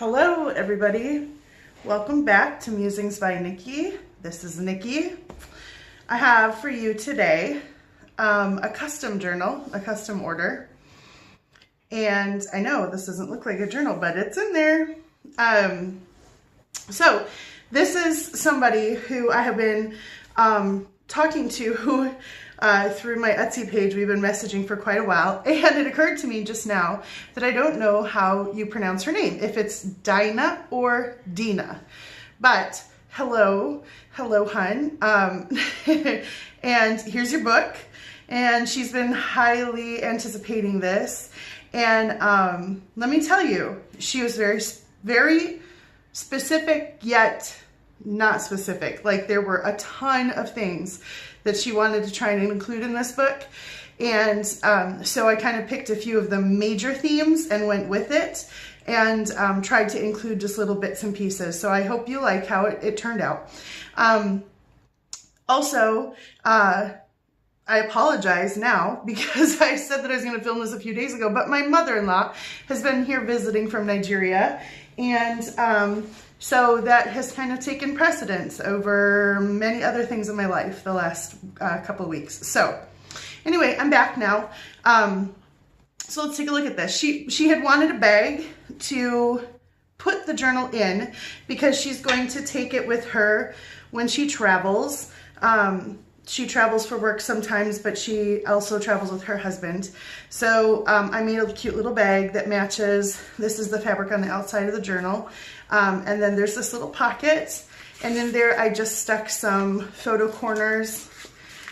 Hello everybody, welcome back to Musings by Nikki. This is Nikki. I have for you today a custom journal, a custom order. And I know this doesn't look like a journal, but it's in there. So this is somebody who I have been talking to through my Etsy page. We've been messaging for quite a while, and it occurred to me just now that I don't know how you pronounce her name, if it's Dina or Dina. But hello, hun. And here's your book. And she's been highly anticipating this. And let me tell you, she was very specific, yet not specific. Like, there were a ton of things that she wanted to try and include in this book. And so I kind of picked a few of the major themes and went with it, and tried to include just little bits and pieces. So I hope you like how it turned out. Also, I apologize now because I said that I was going to film this a few days ago, but my mother-in-law has been here visiting from Nigeria, and so that has kind of taken precedence over many other things in my life the last couple of weeks. So anyway, I'm back now. So let's take a look at this. She had wanted a bag to put the journal in because she's going to take it with her when she travels. She travels for work sometimes, but she also travels with her husband. So I made a cute little bag that matches. This is the fabric on the outside of the journal. And then there's this little pocket. And in there I just stuck some photo corners.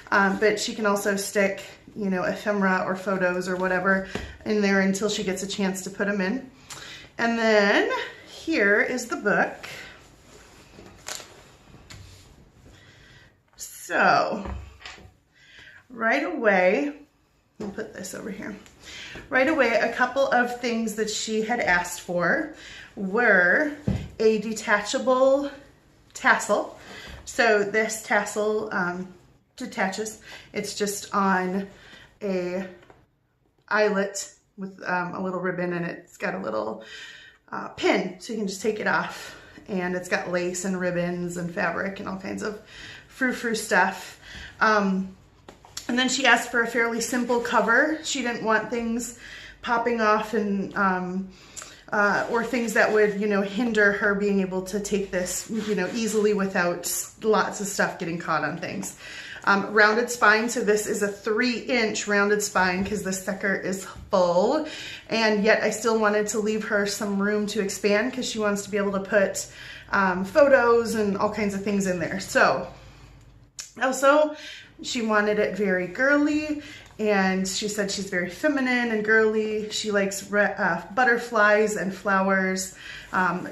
But she can also stick, you know, ephemera or photos or whatever in there until she gets a chance to put them in. And then here is the book. So right away, I'll put this over here. Right away, a couple of things that she had asked for were a detachable tassel. So this tassel detaches. It's just on a eyelet with a little ribbon, and it's got a little pin, so you can just take it off. And it's got lace and ribbons and fabric and all kinds of frou-frou stuff. And then she asked for a fairly simple cover. She didn't want things popping off and or things that would, you know, hinder her being able to take this, you know, easily without lots of stuff getting caught on things. Rounded spine, so this is a 3-inch rounded spine because the sucker is full, and yet I still wanted to leave her some room to expand because she wants to be able to put photos and all kinds of things in there. So also, she wanted it very girly, and she said she's very feminine and girly. She likes butterflies and flowers,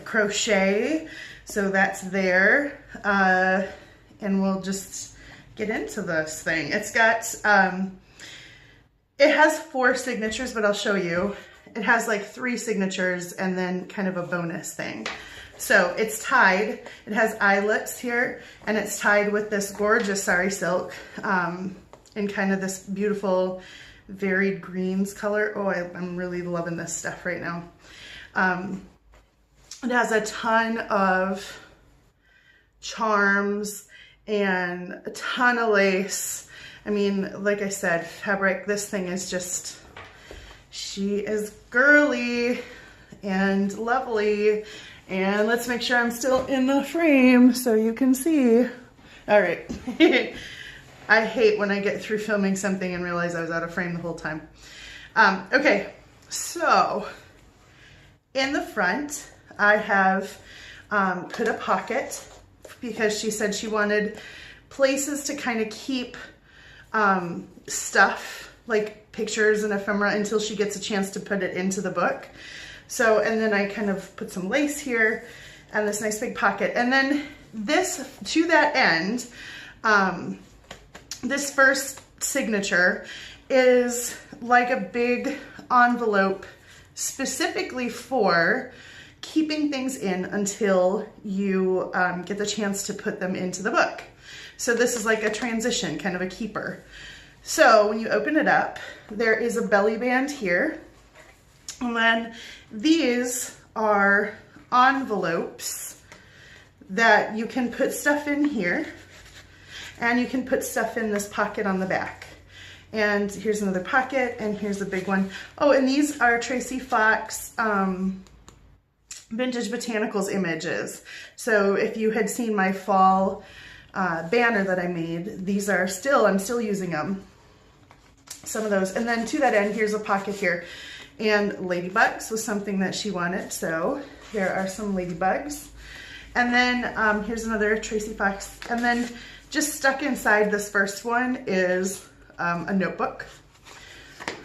crochet, so that's there. And we'll just get into this thing. It's got, it has 4 signatures, but I'll show you. It has like 3 signatures and then kind of a bonus thing. So it's tied, it has eyelets here, and it's tied with this gorgeous sari silk in kind of this beautiful varied greens color. Oh, I'm really loving this stuff right now. It has a ton of charms and a ton of lace. I mean, like I said, fabric, this thing is just, she is girly and lovely. And let's make sure I'm still in the frame so you can see. All right. I hate when I get through filming something and realize I was out of frame the whole time. Okay, so in the front, I have put a pocket because she said she wanted places to kind of keep stuff like pictures and ephemera until she gets a chance to put it into the book. So, and then I kind of put some lace here and this nice big pocket. And then this, to that end, this first signature is like a big envelope specifically for keeping things in until you get the chance to put them into the book. So this is like a transition, kind of a keeper. So when you open it up, there is a belly band here. And then these are envelopes that you can put stuff in here, and you can put stuff in this pocket on the back. And here's another pocket, and here's a big one. Oh, and these are Tracy Fox Vintage Botanicals images. So if you had seen my fall banner that I made, these are still, I'm still using them. Some of those. And then to that end, here's a pocket here. And ladybugs was something that she wanted. So here are some ladybugs. And then here's another Tracy Fox. And then just stuck inside this first one is a notebook.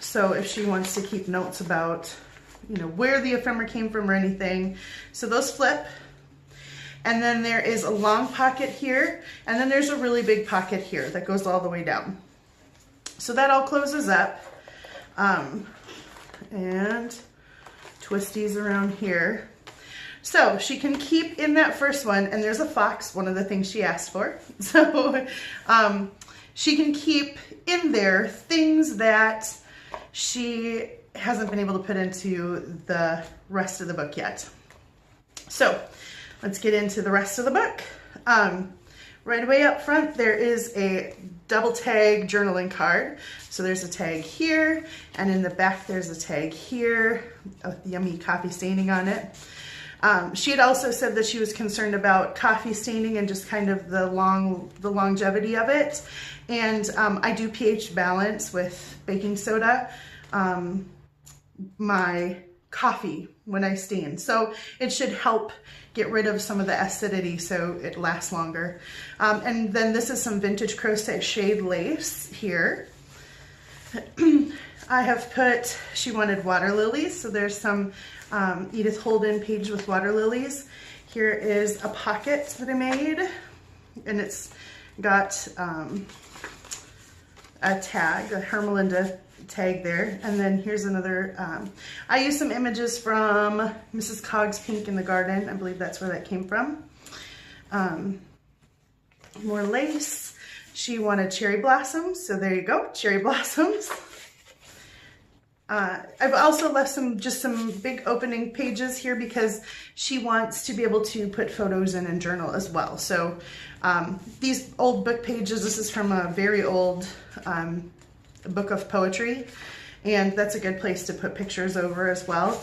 So if she wants to keep notes about, you know, where the ephemera came from or anything. So those flip. And then there is a long pocket here. And then there's a really big pocket here that goes all the way down. So that all closes up. And twisties around here. So she can keep in that first one, and there's a fox, one of the things she asked for. So she can keep in there things that she hasn't been able to put into the rest of the book yet. So let's get into the rest of the book. Right away up front, there is a double tag journaling card. So there's a tag here, and in the back there's a tag here with yummy coffee staining on it. She had also said that she was concerned about coffee staining and just kind of the longevity of it. And I do pH balance with baking soda my coffee when I stain. So it should help get rid of some of the acidity so it lasts longer. And then this is some vintage crochet lace here. I have put, she wanted water lilies, so there's some Edith Holden page with water lilies. Here is a pocket that I made, and it's got a tag, a Hermelinda tag there. And then here's another, I used some images from Mrs. Cogg's Pink in the Garden. I believe that's where that came from. More lace. She wanted cherry blossoms, so there you go, cherry blossoms. I've also left some big opening pages here because she wants to be able to put photos in and journal as well. So these old book pages, this is from a very old book of poetry, and that's a good place to put pictures over as well.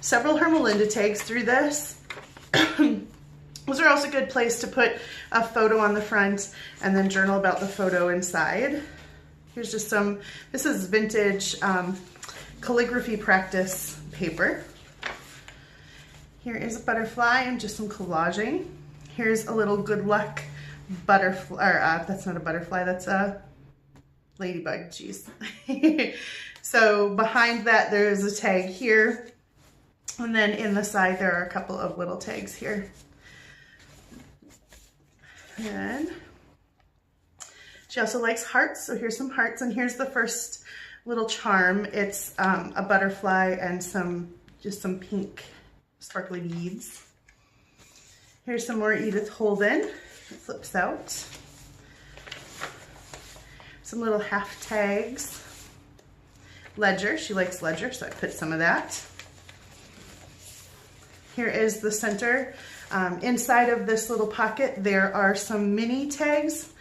Several Hermelinda tags through this. Those are also a good place to put a photo on the front and then journal about the photo inside. Here's just some, this is vintage calligraphy practice paper. Here is a butterfly and just some collaging. Here's a little good luck butterfly, or that's not a butterfly, that's a ladybug, geez. So behind that there's a tag here, and then in the side there are a couple of little tags here. And she also likes hearts, so here's some hearts, and here's the first little charm. It's a butterfly and just some pink sparkly beads. Here's some more Edith Holden. It flips out. Some little half tags. Ledger, she likes ledger, so I put some of that. Here is the center. Inside of this little pocket, there are some mini tags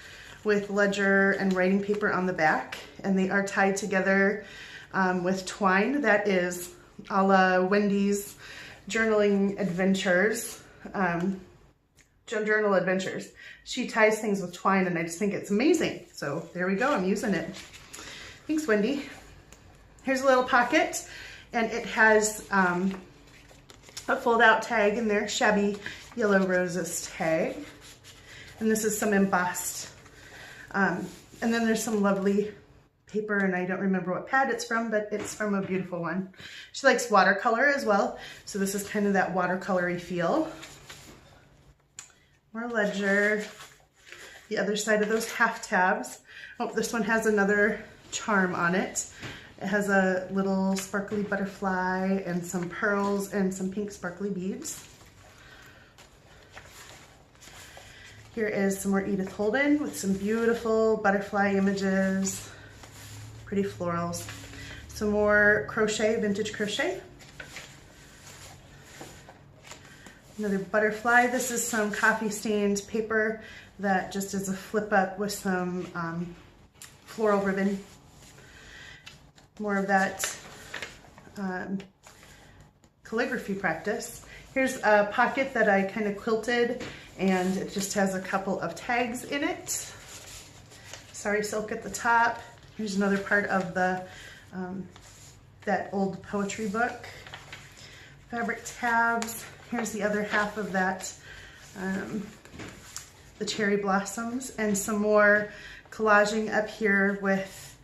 with ledger and writing paper on the back, and they are tied together with twine. That is a la Wendy's journaling adventures, journal adventures. She ties things with twine, and I just think it's amazing. So there we go, I'm using it. Thanks, Wendy. Here's a little pocket, and it has a fold-out tag in there, Shabby Yellow Roses tag. And this is some embossed. And then there's some lovely paper, and I don't remember what pad it's from, but it's from a beautiful one. She likes watercolor as well, so this is kind of that watercolory feel. More ledger. The other side of those half tabs. Oh, this one has another charm on it. It has a little sparkly butterfly and some pearls and some pink sparkly beads. Here is some more Edith Holden with some beautiful butterfly images, pretty florals. Some more crochet, vintage crochet. Another butterfly. This is some coffee stained paper that just is a flip up with some floral ribbon. More of that calligraphy practice. Here's a pocket that I kind of quilted, and it just has a couple of tags in it. Sorry silk at the top. Here's another part of the that old poetry book. Fabric tabs. Here's the other half of that, the cherry blossoms, and some more collaging up here with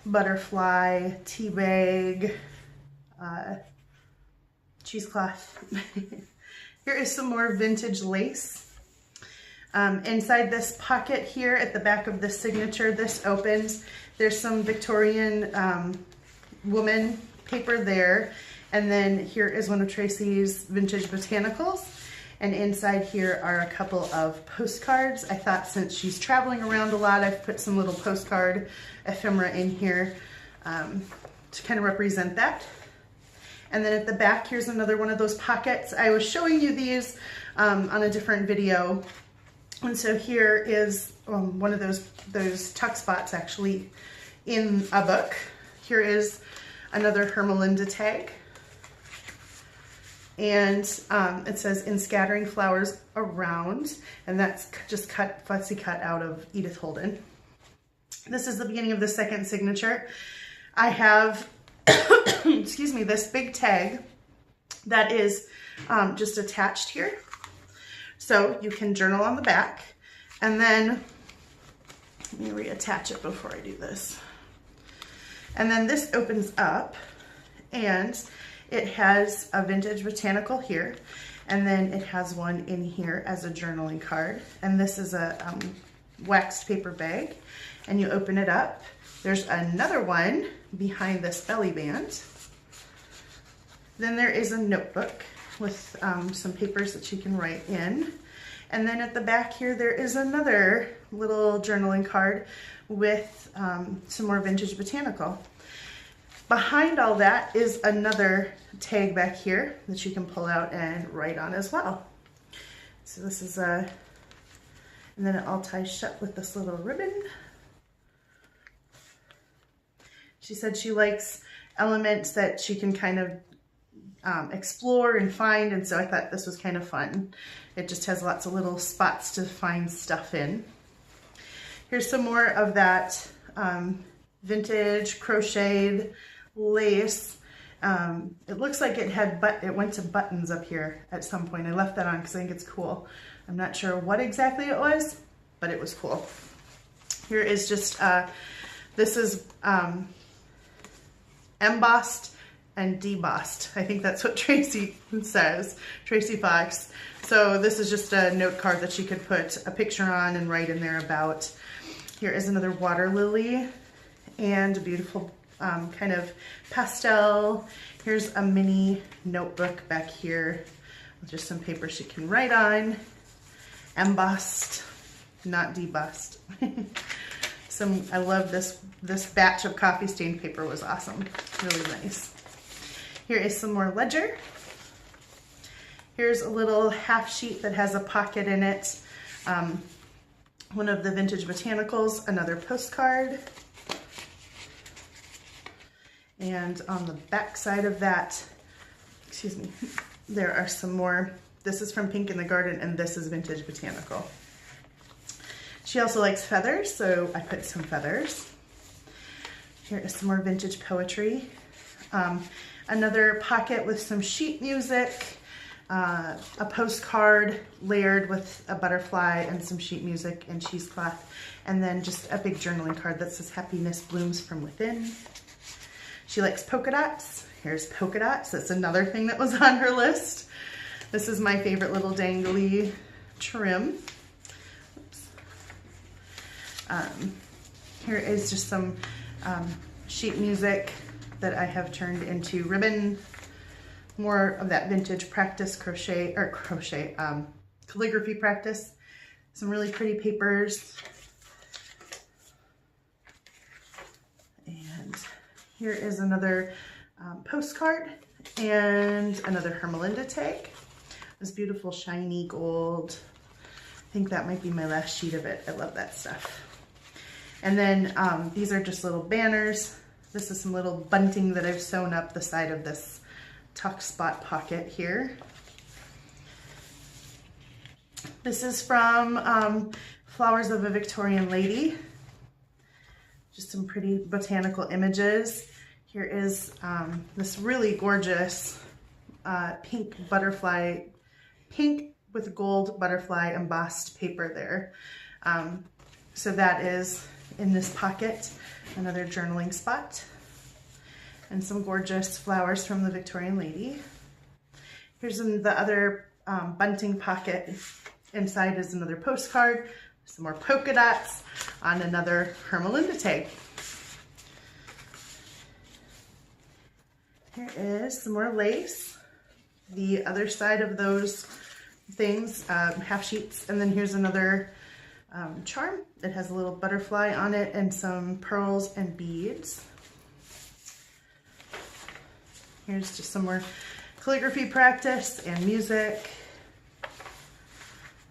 butterfly, tea bag, cheesecloth. Here is some more vintage lace. Inside this pocket here at the back of the signature, this opens. There's some Victorian woman paper there. And then here is one of Tracy's vintage botanicals. And inside here are a couple of postcards. I thought since she's traveling around a lot, I've put some little postcard ephemera in here to kind of represent that. And then at the back, here's another one of those pockets. I was showing you these on a different video. And so here is one of those tuck spots actually in a book. Here is another Hermelinda tag. And it says, in scattering flowers around, and that's just fussy cut out of Edith Holden. This is the beginning of the second signature. I have, excuse me, this big tag that is just attached here. So you can journal on the back, and then, let me reattach it before I do this. And then this opens up, and it has a vintage botanical here, and then it has one in here as a journaling card. And this is a waxed paper bag, and you open it up. There's another one behind this belly band. Then there is a notebook with some papers that you can write in. And then at the back here, there is another little journaling card with some more vintage botanical. Behind all that is another tag back here that you can pull out and write on as well. So this is and then it all ties shut with this little ribbon. She said she likes elements that she can kind of explore and find, and so I thought this was kind of fun. It just has lots of little spots to find stuff in. Here's some more of that vintage crocheted lace. It looks like it went to buttons up here at some point. I left that on because I think it's cool. I'm not sure what exactly it was, but it was cool. Here is just, this is embossed and debossed. I think that's what Tracy says, Tracy Fox. So this is just a note card that she could put a picture on and write in there about. Here is another water lily and a beautiful kind of pastel. Here's a mini notebook back here with just some paper she can write on. Embossed, not debossed. I love this batch of coffee stained paper was awesome, really nice. Here is some more ledger. Here's a little half sheet that has a pocket in it. One of the vintage botanicals, another postcard. And on the back side of that, excuse me, there are some more. This is from Pink in the Garden, and this is vintage botanical. She also likes feathers, so I put some feathers. Here is some more vintage poetry. Another pocket with some sheet music, a postcard layered with a butterfly and some sheet music and cheesecloth, and then just a big journaling card that says happiness blooms from within. She likes polka dots. Here's polka dots. That's another thing that was on her list. This is my favorite little dangly trim. Oops. Here is just some sheet music that I have turned into ribbon. More of that vintage practice calligraphy practice. Some really pretty papers. And here is another postcard and another Hermelinda tag. This beautiful shiny gold. I think that might be my last sheet of it. I love that stuff. And then these are just little banners. This is some little bunting that I've sewn up the side of this tuck spot pocket here. This is from Flowers of a Victorian Lady. Just some pretty botanical images. Here is this really gorgeous pink butterfly, pink with gold butterfly embossed paper there. So that is in this pocket, another journaling spot. And some gorgeous flowers from the Victorian Lady. Here's in the other bunting pocket. Inside is another postcard, some more polka dots on another Hermelinda tag. Here is some more lace. The other side of those things, half sheets, and then here's another charm. It has a little butterfly on it and some pearls and beads. Here's just some more calligraphy practice and music.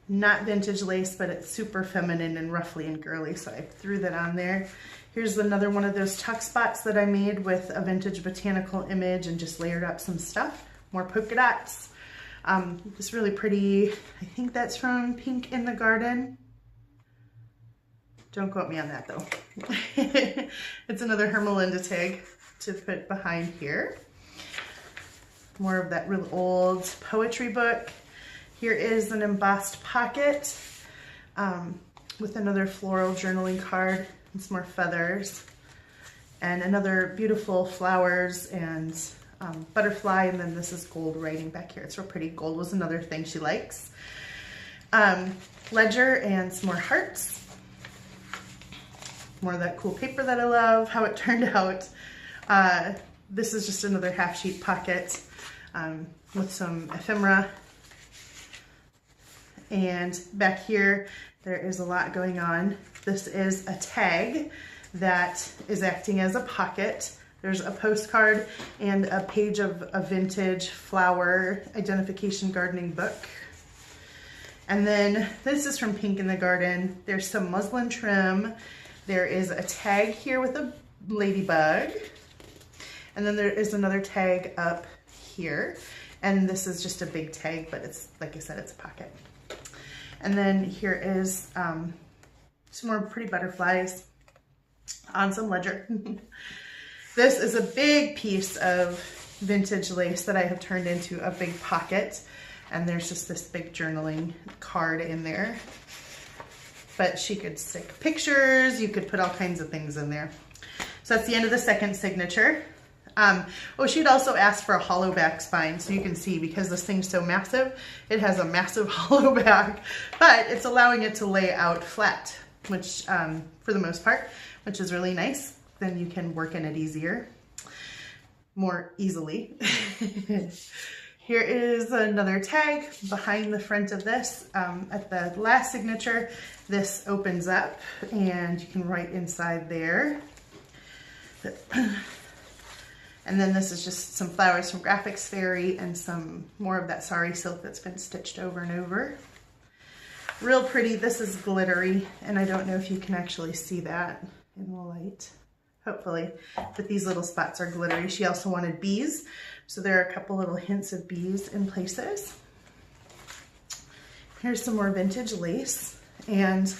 Not vintage lace, but it's super feminine and ruffly and girly, so I threw that on there. Here's another one of those tuck spots that I made with a vintage botanical image and just layered up some stuff. More polka dots. This really pretty, I think that's from Pink in the Garden. Don't quote me on that though. It's another Hermelinda tag to put behind here. More of that real old poetry book. Here is an embossed pocket with another floral journaling card and some more feathers. And another beautiful flowers and butterfly, and then this is gold writing back here. It's real pretty. Gold was another thing she likes. Ledger and some more hearts. More of that cool paper that I love, how it turned out. This is just another half sheet pocket with some ephemera. And back here, there is a lot going on. This is a tag that is acting as a pocket. There's a postcard and a page of a vintage flower identification gardening book. And then this is from Pink in the Garden. There's some muslin trim. There is a tag here with a ladybug. And then there is another tag up here. And this is just a big tag, but it's, like I said, it's a pocket. And then here is some more pretty butterflies on some ledger. This is a big piece of vintage lace that I have turned into a big pocket. And there's just this big journaling card in there. But she could stick pictures, you could put all kinds of things in there. So that's the end of the second signature. Oh, she'd also asked for a hollow back spine, so you can see because this thing's so massive, it has a massive hollow back, but it's allowing it to lay out flat, which for the most part, which is really nice. Then you can work in it more easily. Here is another tag behind the front of this. At the last signature, this opens up and you can write inside there. And then this is just some flowers from Graphics Fairy and some more of that sari silk that's been stitched over and over. Real pretty. This is glittery, and I don't know if you can actually see that in the light. Hopefully, but these little spots are glittery. She also wanted bees, so there are a couple little hints of bees in places. Here's some more vintage lace and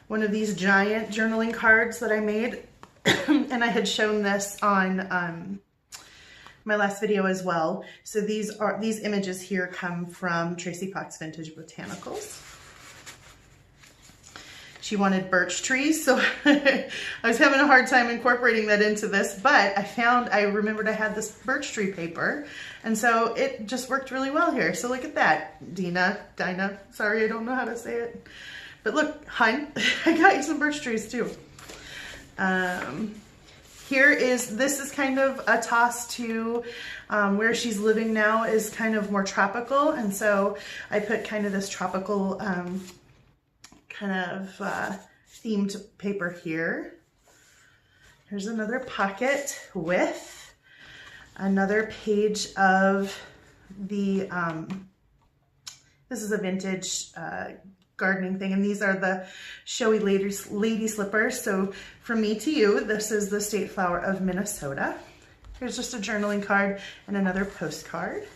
one of these giant journaling cards that I made, and I had shown this on my last video as well. So these images here come from Tracy Fox Vintage Botanicals. She wanted birch trees, so I was having a hard time incorporating that into this, but I remembered I had this birch tree paper, and so it just worked really well here. So look at that, Dina, sorry, I don't know how to say it. But look, hun, I got you some birch trees too. This is kind of a toss to where she's living now is kind of more tropical, and so I put kind of this tropical themed paper here. Here's another pocket with another page of the This is a vintage gardening thing, and these are the showy lady slippers. So from me to you, this is the state flower of Minnesota. Here's just a journaling card and another postcard.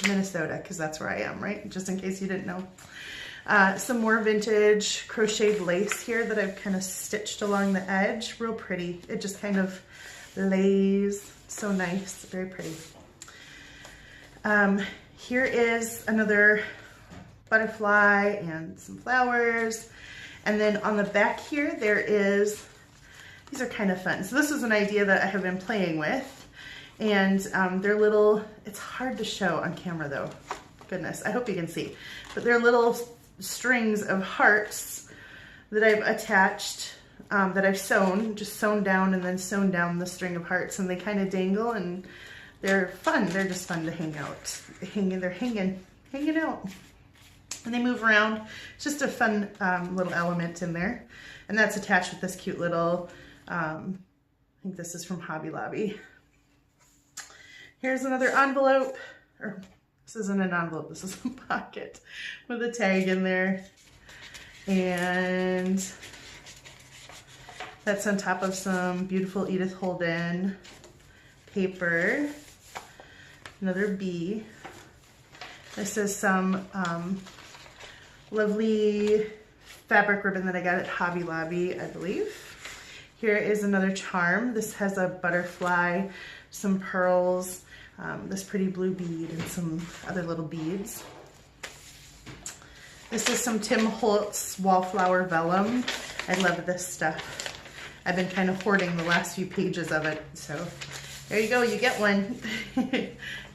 Minnesota, because that's where I am, right? Just in case you didn't know. Some more vintage crocheted lace here that I've kind of stitched along the edge. Real pretty. It just kind of lays. So nice. Very pretty. Here is another butterfly and some flowers. And then on the back here, there is, these are kind of fun. So this is an idea that I have been playing with. And they're little, it's hard to show on camera though. Goodness, I hope you can see. But they're little strings of hearts that I've attached, that I've sewn, just sewn down and then sewn down the string of hearts, and they kind of dangle, and they're fun. They're just fun to hang out. They're hanging out. And they move around. It's just a fun little element in there. And that's attached with this cute little, I think this is from Hobby Lobby. Here's another envelope, or this isn't an envelope, this is a pocket with a tag in there. And that's on top of some beautiful Edith Holden paper. Another bee. This is some lovely fabric ribbon that I got at Hobby Lobby, I believe. Here is another charm. This has a butterfly, some pearls, this pretty blue bead, and some other little beads. This is some Tim Holtz Wallflower Vellum. I love this stuff. I've been kind of hoarding the last few pages of it, so there you go, you get one.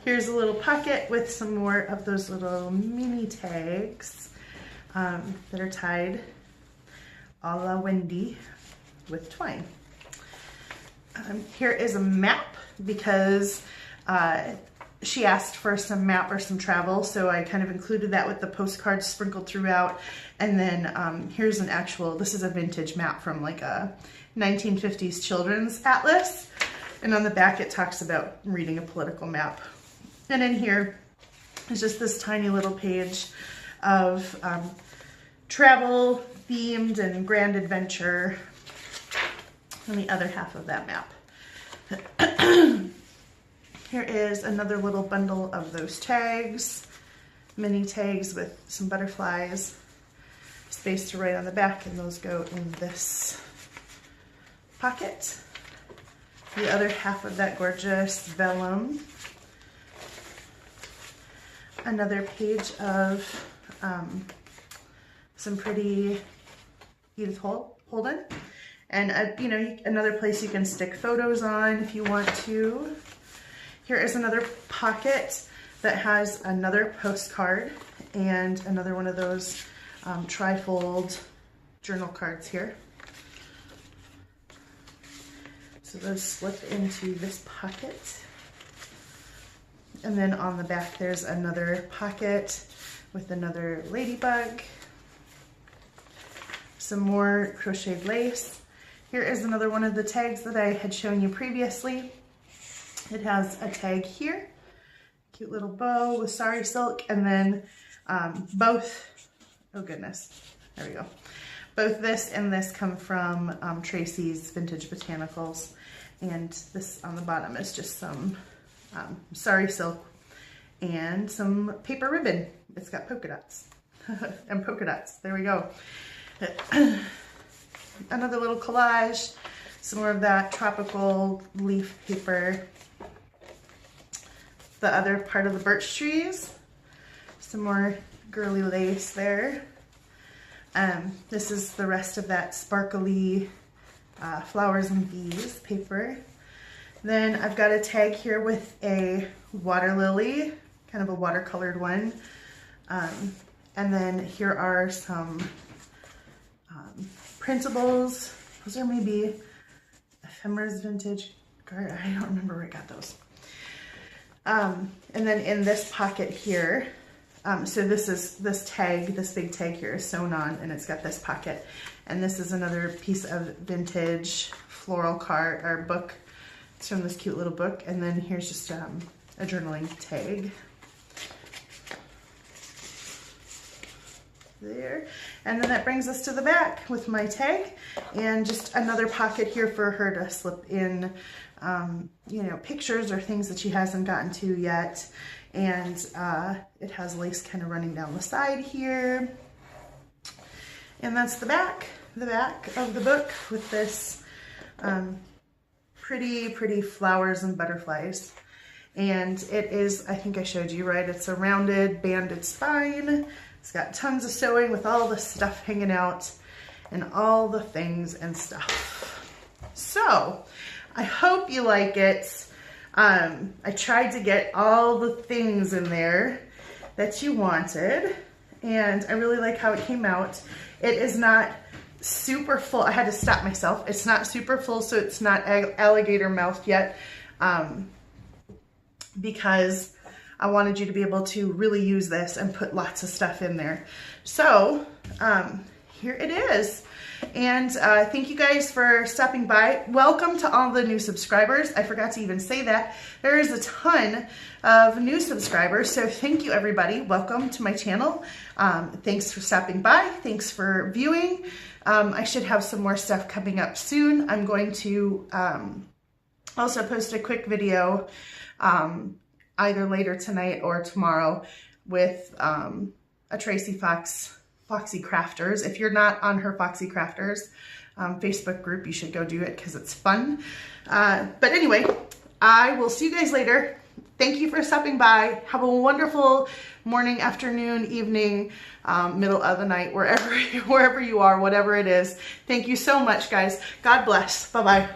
Here's a little pocket with some more of those little mini tags that are tied a la Wendy with twine. Here is a map because she asked for some map or some travel, so I kind of included that with the postcards sprinkled throughout. And then here's an actual, this is a vintage map from like a 1950s children's atlas. And on the back it talks about reading a political map. And in here is just this tiny little page of travel themed and grand adventure on the other half of that map. Here is another little bundle of those tags, mini tags with some butterflies, space to write on the back, and those go in this pocket. The other half of that gorgeous vellum. Another page of some pretty Edith Holden. And you know, another place you can stick photos on if you want to. Here is another pocket that has another postcard and another one of those tri-fold journal cards here. So those slip into this pocket. And then on the back there's another pocket with another ladybug. Some more crocheted lace. Here is another one of the tags that I had shown you previously. It has a tag here, cute little bow with sari silk, and then both, oh goodness, there we go. Both this and this come from Tracy's Vintage Botanicals, and this on the bottom is just some sari silk and some paper ribbon. It's got polka dots and polka dots. There we go. Another little collage, some more of that tropical leaf paper. The other part of the birch trees, some more girly lace there. This is the rest of that sparkly flowers and bees paper. Then I've got a tag here with a water lily, kind of a watercolored one. And then here are some printables. Those are maybe Ephemera's Vintage Garden. I don't remember where I got those. And then in this pocket here, so this tag, this big tag here is sewn on, and it's got this pocket. And this is another piece of vintage floral card or book. It's from this cute little book. And then here's just a journaling tag. there. And then that brings us to the back with my tag and just another pocket here for her to slip in, you know, pictures or things that she hasn't gotten to yet. And it has lace kind of running down the side here. And that's the back of the book with this pretty flowers and butterflies. And it is, I think I showed you, right? It's a rounded banded spine. It's got tons of sewing with all the stuff hanging out and all the things and stuff. So I hope you like it. I tried to get all the things in there that you wanted, and I really like how it came out. It is not super full. I had to stop myself. It's not super full, so it's not alligator mouth yet, because I wanted you to be able to really use this and put lots of stuff in there. So here it is. And thank you guys for stopping by. Welcome to all the new subscribers. I forgot to even say that. There is a ton of new subscribers, so thank you everybody. Welcome to my channel. Thanks for stopping by. Thanks for viewing. I should have some more stuff coming up soon. I'm going to also post a quick video either later tonight or tomorrow with a Tracy Foxy Crafters. If you're not on her Foxy Crafters Facebook group, you should go do it because it's fun. But anyway, I will see you guys later. Thank you for stopping by. Have a wonderful morning, afternoon, evening, middle of the night, wherever you are, whatever it is. Thank you so much, guys. God bless. Bye-bye.